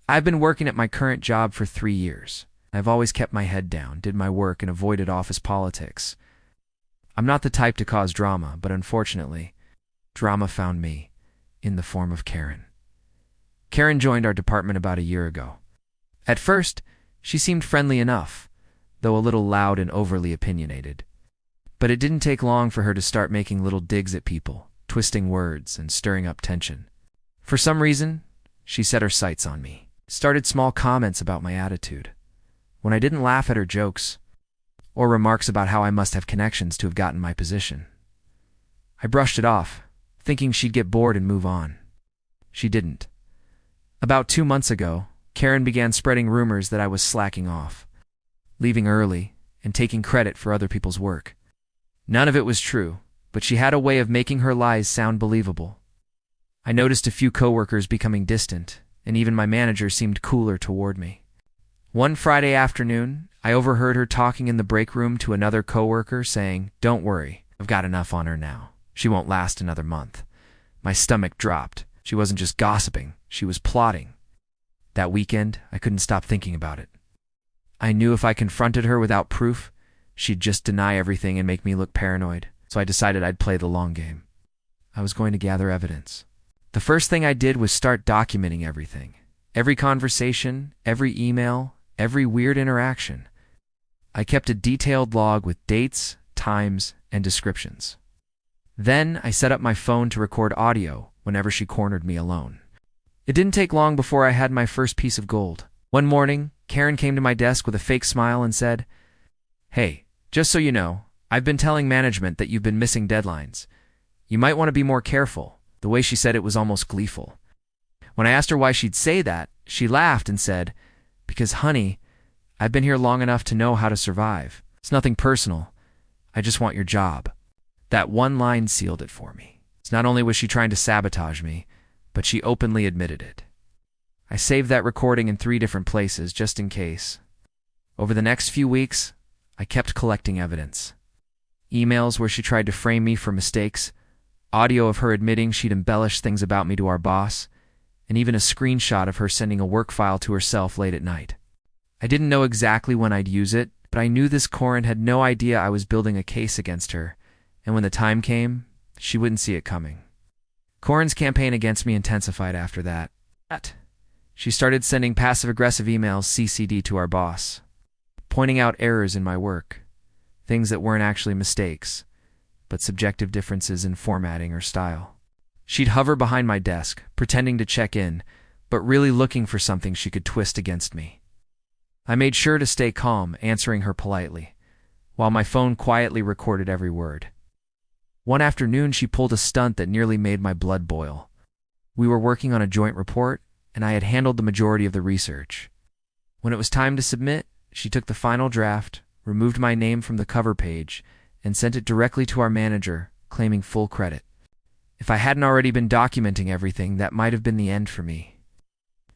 I've been working at my current job for 3 years. I've always kept my head down, did my work, and avoided office politics. I'm not the type to cause drama, but unfortunately, drama found me in the form of Karen. Karen joined our department about a year ago. At first, she seemed friendly enough, though a little loud and overly opinionated. But it didn't take long for her to start making little digs at people, twisting words, and stirring up tension. For some reason, she set her sights on me, started small comments about my attitude. When I didn't laugh at her jokes, or remarks about how I must have connections to have gotten my position, I brushed it off, thinking she'd get bored and move on. She didn't. About 2 months ago, Karen began spreading rumors that I was slacking off, leaving early, and taking credit for other people's work. None of it was true, but she had a way of making her lies sound believable. I noticed a few coworkers becoming distant, and even my manager seemed cooler toward me. One Friday afternoon, I overheard her talking in the break room to another coworker saying, "Don't worry, I've got enough on her now. She won't last another month." My stomach dropped. She wasn't just gossiping, she was plotting. That weekend, I couldn't stop thinking about it. I knew if I confronted her without proof, she'd just deny everything and make me look paranoid, so I decided I'd play the long game. I was going to gather evidence. The first thing I did was start documenting everything. Every conversation, every email, every weird interaction. I kept a detailed log with dates, times, and descriptions. Then I set up my phone to record audio whenever she cornered me alone. It didn't take long before I had my first piece of gold. One morning, Karen came to my desk with a fake smile and said, "Hey, just so you know, I've been telling management that you've been missing deadlines. You might want to be more careful." The way she said it was almost gleeful. When I asked her why she'd say that, she laughed and said, "Because, honey, I've been here long enough to know how to survive. It's nothing personal. I just want your job." That one line sealed it for me. Not only was she trying to sabotage me, but she openly admitted it. I saved that recording in 3 different places, just in case. Over the next few weeks, I kept collecting evidence. Emails where she tried to frame me for mistakes, audio of her admitting she'd embellished things about me to our boss, and even a screenshot of her sending a work file to herself late at night. I didn't know exactly when I'd use it, but I knew this Corin had no idea I was building a case against her, and when the time came, she wouldn't see it coming. Corin's campaign against me intensified after that. She started sending passive-aggressive emails CC'd to our boss, pointing out errors in my work, things that weren't actually mistakes, but subjective differences in formatting or style. She'd hover behind my desk, pretending to check in, but really looking for something she could twist against me. I made sure to stay calm, answering her politely, while my phone quietly recorded every word. One afternoon, she pulled a stunt that nearly made my blood boil. We were working on a joint report, and I had handled the majority of the research. When it was time to submit, she took the final draft, removed my name from the cover page, and sent it directly to our manager, claiming full credit. If I hadn't already been documenting everything, that might have been the end for me.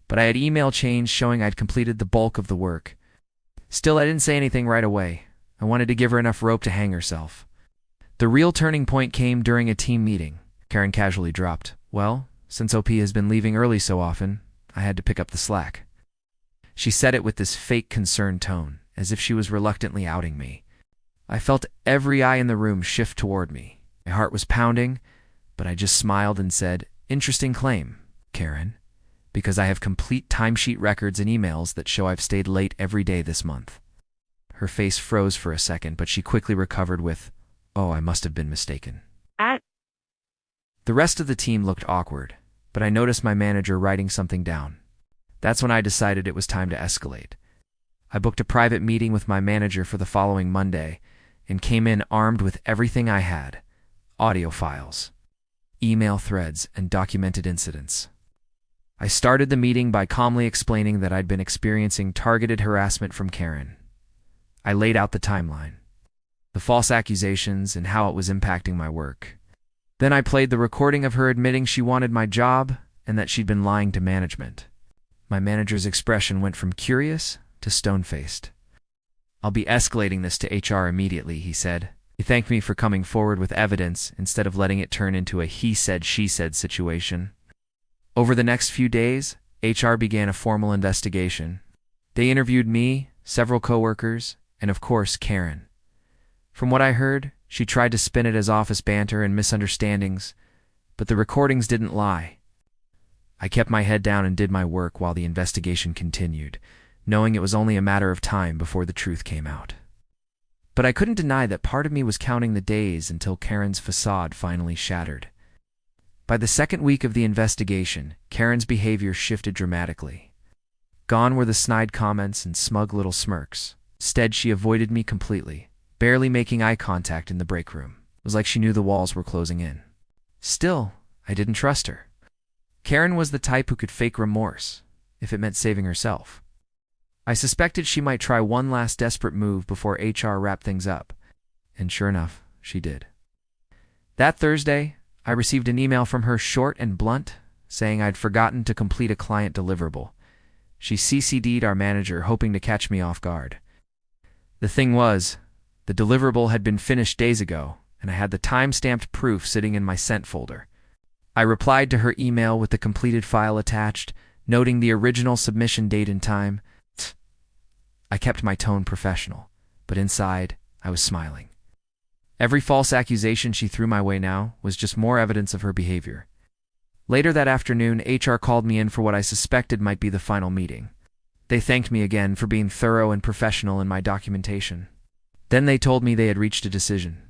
But I had email chains showing I'd completed the bulk of the work. Still, I didn't say anything right away. I wanted to give her enough rope to hang herself. The real turning point came during a team meeting. Karen casually dropped, "Well, since OP has been leaving early so often, I had to pick up the slack." She said it with this fake concerned tone, as if she was reluctantly outing me. I felt every eye in the room shift toward me. My heart was pounding, but I just smiled and said, "Interesting claim, Karen, because I have complete timesheet records and emails that show I've stayed late every day this month." Her face froze for a second, but she quickly recovered with, "Oh, I must have been mistaken." The rest of the team looked awkward, but I noticed my manager writing something down. That's when I decided it was time to escalate. I booked a private meeting with my manager for the following Monday and came in armed with everything I had: audio files, email threads, and documented incidents. I started the meeting by calmly explaining that I'd been experiencing targeted harassment from Karen. I laid out the timeline, the false accusations, and how it was impacting my work. Then I played the recording of her admitting she wanted my job and that she'd been lying to management. My manager's expression went from curious to stone-faced. "I'll be escalating this to HR immediately," he said. He thanked me for coming forward with evidence instead of letting it turn into a he-said, she-said situation. Over the next few days, HR began a formal investigation. They interviewed me, several coworkers, and of course, Karen. From what I heard, she tried to spin it as office banter and misunderstandings, but the recordings didn't lie. I kept my head down and did my work while the investigation continued, knowing it was only a matter of time before the truth came out. But I couldn't deny that part of me was counting the days until Karen's facade finally shattered. By the second week of the investigation, Karen's behavior shifted dramatically. Gone were the snide comments and smug little smirks. Instead, she avoided me completely, barely making eye contact in the break room. It was like she knew the walls were closing in. Still, I didn't trust her. Karen was the type who could fake remorse, if it meant saving herself. I suspected she might try one last desperate move before HR wrapped things up, and sure enough, she did. That Thursday, I received an email from her, short and blunt, saying I'd forgotten to complete a client deliverable. She CC'd our manager, hoping to catch me off guard. The thing was, the deliverable had been finished days ago, and I had the time-stamped proof sitting in my sent folder. I replied to her email with the completed file attached, noting the original submission date and time. I kept my tone professional, but inside, I was smiling. Every false accusation she threw my way now was just more evidence of her behavior. Later that afternoon, HR called me in for what I suspected might be the final meeting. They thanked me again for being thorough and professional in my documentation. Then they told me they had reached a decision.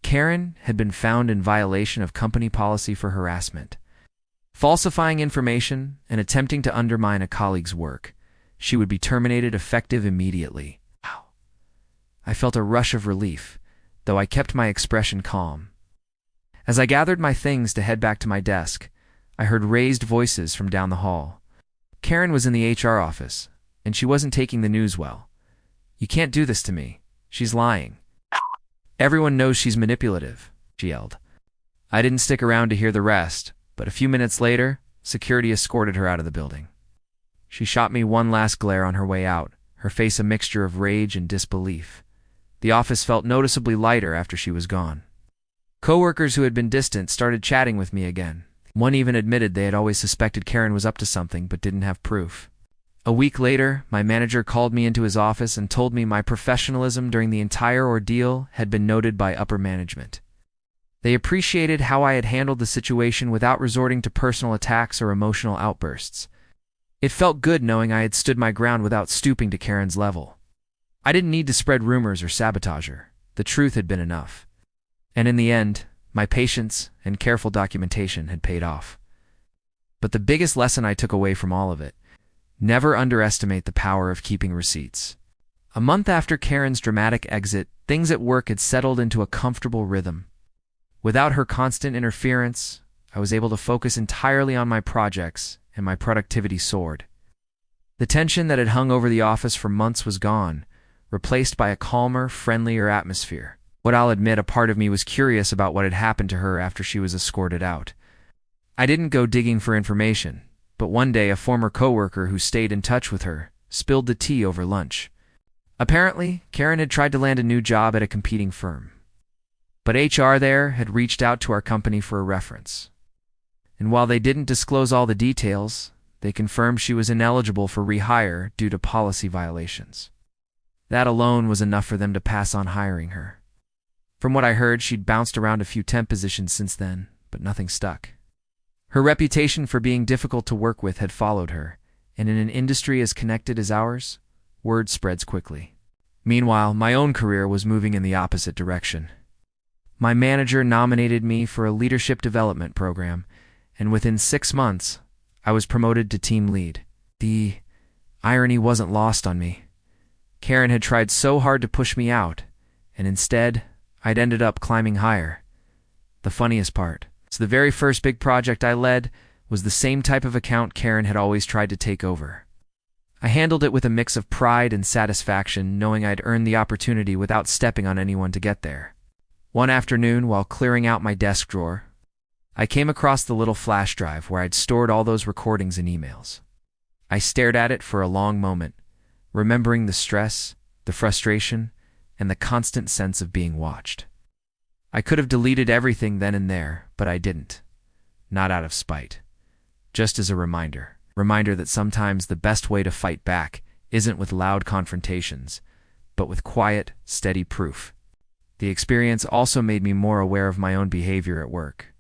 Karen had been found in violation of company policy for harassment. Falsifying information and attempting to undermine a colleague's work. She would be terminated effective immediately. Wow. I felt a rush of relief, though I kept my expression calm. As I gathered my things to head back to my desk, I heard raised voices from down the hall. Karen was in the HR office, and she wasn't taking the news well. "You can't do this to me. She's lying. Everyone knows she's manipulative," she yelled. I didn't stick around to hear the rest, but a few minutes later, security escorted her out of the building. She shot me one last glare on her way out, her face a mixture of rage and disbelief. The office felt noticeably lighter after she was gone. Coworkers who had been distant started chatting with me again. One even admitted they had always suspected Karen was up to something but didn't have proof. A week later, my manager called me into his office and told me my professionalism during the entire ordeal had been noted by upper management. They appreciated how I had handled the situation without resorting to personal attacks or emotional outbursts. It felt good knowing I had stood my ground without stooping to Karen's level. I didn't need to spread rumors or sabotage her. The truth had been enough. And in the end, my patience and careful documentation had paid off. But the biggest lesson I took away from all of it: never underestimate the power of keeping receipts. A month after Karen's dramatic exit, things at work had settled into a comfortable rhythm. Without her constant interference, I was able to focus entirely on my projects, and my productivity soared. The tension that had hung over the office for months was gone, replaced by a calmer, friendlier atmosphere. What I'll admit, a part of me was curious about what had happened to her after she was escorted out. I didn't go digging for information, but one day a former coworker who stayed in touch with her spilled the tea over lunch. Apparently, Karen had tried to land a new job at a competing firm. But HR there had reached out to our company for a reference. And while they didn't disclose all the details, they confirmed she was ineligible for rehire due to policy violations. That alone was enough for them to pass on hiring her. From what I heard, she'd bounced around a few temp positions since then, but nothing stuck. Her reputation for being difficult to work with had followed her, and in an industry as connected as ours, word spreads quickly. Meanwhile, my own career was moving in the opposite direction. My manager nominated me for a leadership development program, and within 6 months, I was promoted to team lead. The irony wasn't lost on me. Karen had tried so hard to push me out, and instead, I'd ended up climbing higher. The funniest part is the very first big project I led was the same type of account Karen had always tried to take over. I handled it with a mix of pride and satisfaction, knowing I'd earned the opportunity without stepping on anyone to get there. One afternoon, while clearing out my desk drawer, I came across the little flash drive where I'd stored all those recordings and emails. I stared at it for a long moment, remembering the stress, the frustration, and the constant sense of being watched. I could have deleted everything then and there, but I didn't. Not out of spite. Just as a reminder. Reminder that sometimes the best way to fight back isn't with loud confrontations, but with quiet, steady proof. The experience also made me more aware of my own behavior at work.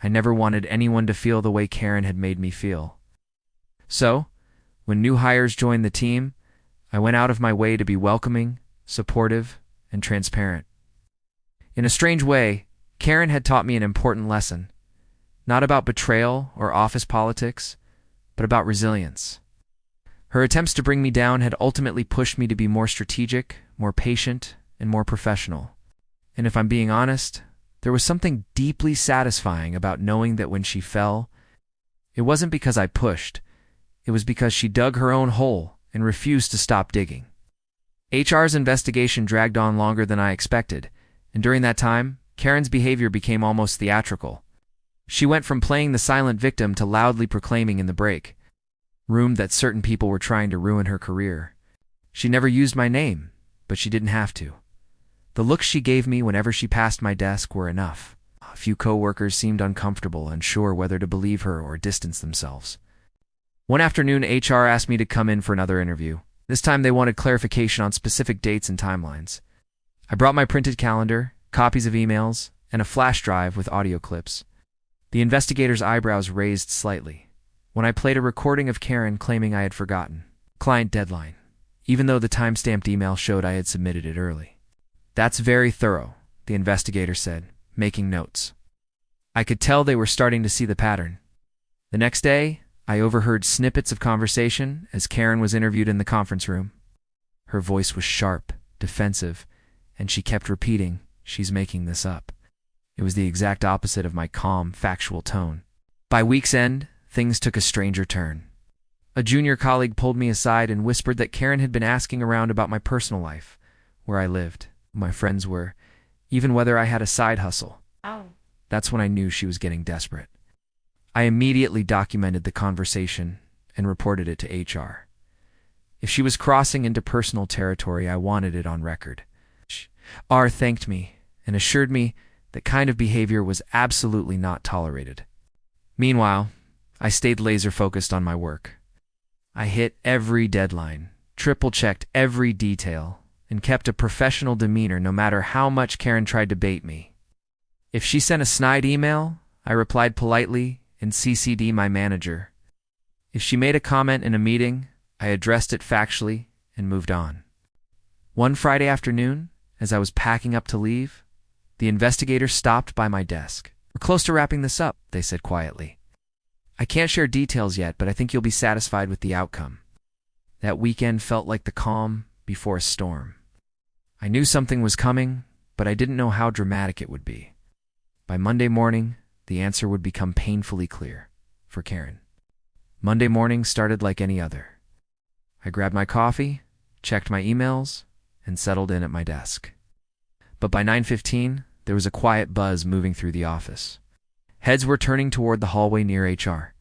I never wanted anyone to feel the way Karen had made me feel. So, when new hires joined the team, I went out of my way to be welcoming, supportive, and transparent. In a strange way, Karen had taught me an important lesson, not about betrayal or office politics, but about resilience. Her attempts to bring me down had ultimately pushed me to be more strategic, more patient, and more professional. And if I'm being honest, there was something deeply satisfying about knowing that when she fell, it wasn't because I pushed, it was because she dug her own hole and refused to stop digging. HR's investigation dragged on longer than I expected, and during that time, Karen's behavior became almost theatrical. She went from playing the silent victim to loudly proclaiming in the break room that certain people were trying to ruin her career. She never used my name, but she didn't have to. The looks she gave me whenever she passed my desk were enough. A few coworkers seemed uncomfortable, unsure whether to believe her or distance themselves. One afternoon, HR asked me to come in for another interview. This time they wanted clarification on specific dates and timelines. I brought my printed calendar, copies of emails, and a flash drive with audio clips. The investigator's eyebrows raised slightly when I played a recording of Karen claiming I had forgotten. Client deadline, even though the time-stamped email showed I had submitted it early. That's very thorough, the investigator said, making notes. I could tell they were starting to see the pattern. The next day, I overheard snippets of conversation as Karen was interviewed in the conference room. Her voice was sharp, defensive, and she kept repeating, "She's making this up." It was the exact opposite of my calm, factual tone. By week's end, things took a stranger turn. A junior colleague pulled me aside and whispered that Karen had been asking around about my personal life, where I lived, who my friends were, even whether I had a side hustle. Oh. That's when I knew she was getting desperate. I immediately documented the conversation and reported it to HR. If she was crossing into personal territory, I wanted it on record. HR thanked me and assured me that kind of behavior was absolutely not tolerated. Meanwhile, I stayed laser-focused on my work. I hit every deadline, triple-checked every detail, and kept a professional demeanor no matter how much Karen tried to bait me. If she sent a snide email, I replied politely and CC'd my manager. If she made a comment in a meeting, I addressed it factually and moved on. One Friday afternoon, as I was packing up to leave, the investigator stopped by my desk. "We're close to wrapping this up," they said quietly. "I can't share details yet, but I think you'll be satisfied with the outcome." That weekend felt like the calm before a storm. I knew something was coming, but I didn't know how dramatic it would be. By Monday morning, the answer would become painfully clear for Karen. Monday morning started like any other. I grabbed my coffee, checked my emails, and settled in at my desk. But by 9:15, there was a quiet buzz moving through the office. Heads were turning toward the hallway near HR,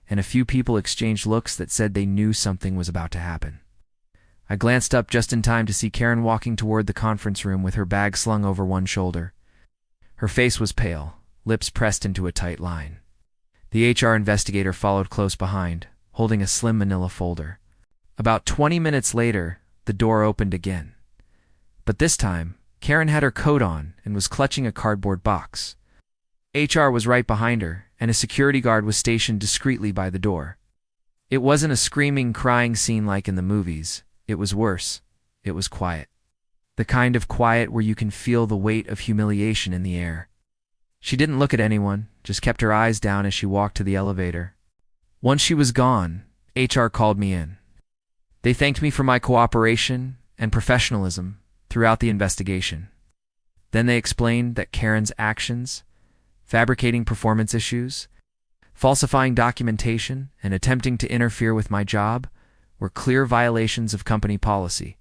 and a few people exchanged looks that said they knew something was about to happen. I glanced up just in time to see Karen walking toward the conference room with her bag slung over one shoulder. Her face was pale, lips pressed into a tight line. The HR investigator followed close behind, holding a slim manila folder. About 20 minutes later, the door opened again. But this time, Karen had her coat on and was clutching a cardboard box. HR was right behind her, and a security guard was stationed discreetly by the door. It wasn't a screaming, crying scene like in the movies. It was worse. It was quiet. The kind of quiet where you can feel the weight of humiliation in the air. She didn't look at anyone, just kept her eyes down as she walked to the elevator. Once she was gone, HR called me in. They thanked me for my cooperation and professionalism throughout the investigation. Then they explained that Karen's actions, fabricating performance issues, falsifying documentation, and attempting to interfere with my job were clear violations of company policy.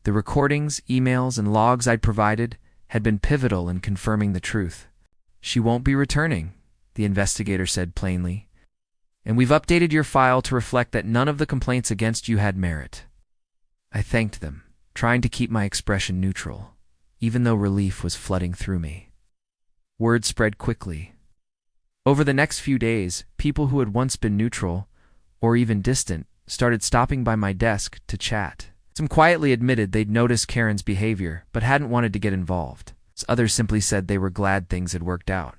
The recordings, emails, and logs I'd provided had been pivotal in confirming the truth. "She won't be returning," the investigator said plainly, "and we've updated your file to reflect that none of the complaints against you had merit." I thanked them, trying to keep my expression neutral, even though relief was flooding through me. Word spread quickly. Over the next few days, people who had once been neutral, or even distant, started stopping by my desk to chat. Some quietly admitted they'd noticed Karen's behavior, but hadn't wanted to get involved. Others simply said they were glad things had worked out.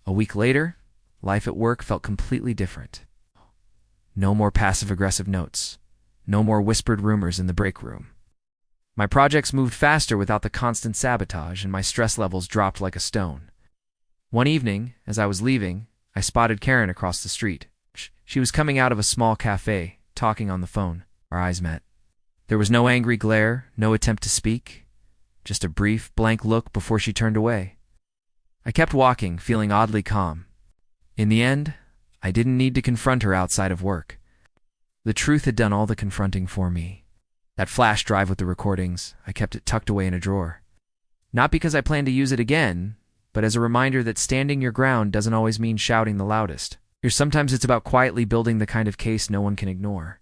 A week later, life at work felt completely different. No more passive-aggressive notes. No more whispered rumors in the break room. My projects moved faster without the constant sabotage, and my stress levels dropped like a stone. One evening, as I was leaving, I spotted Karen across the street. She was coming out of a small cafe, talking on the phone. Our eyes met. There was no angry glare, no attempt to speak, just a brief, blank look before she turned away. I kept walking, feeling oddly calm. In the end, I didn't need to confront her outside of work. The truth had done all the confronting for me. That flash drive with the recordings, I kept it tucked away in a drawer. Not because I planned to use it again, but as a reminder that standing your ground doesn't always mean shouting the loudest. Sometimes it's about quietly building the kind of case no one can ignore.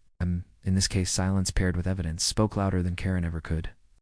In this case, silence paired with evidence spoke louder than Karen ever could.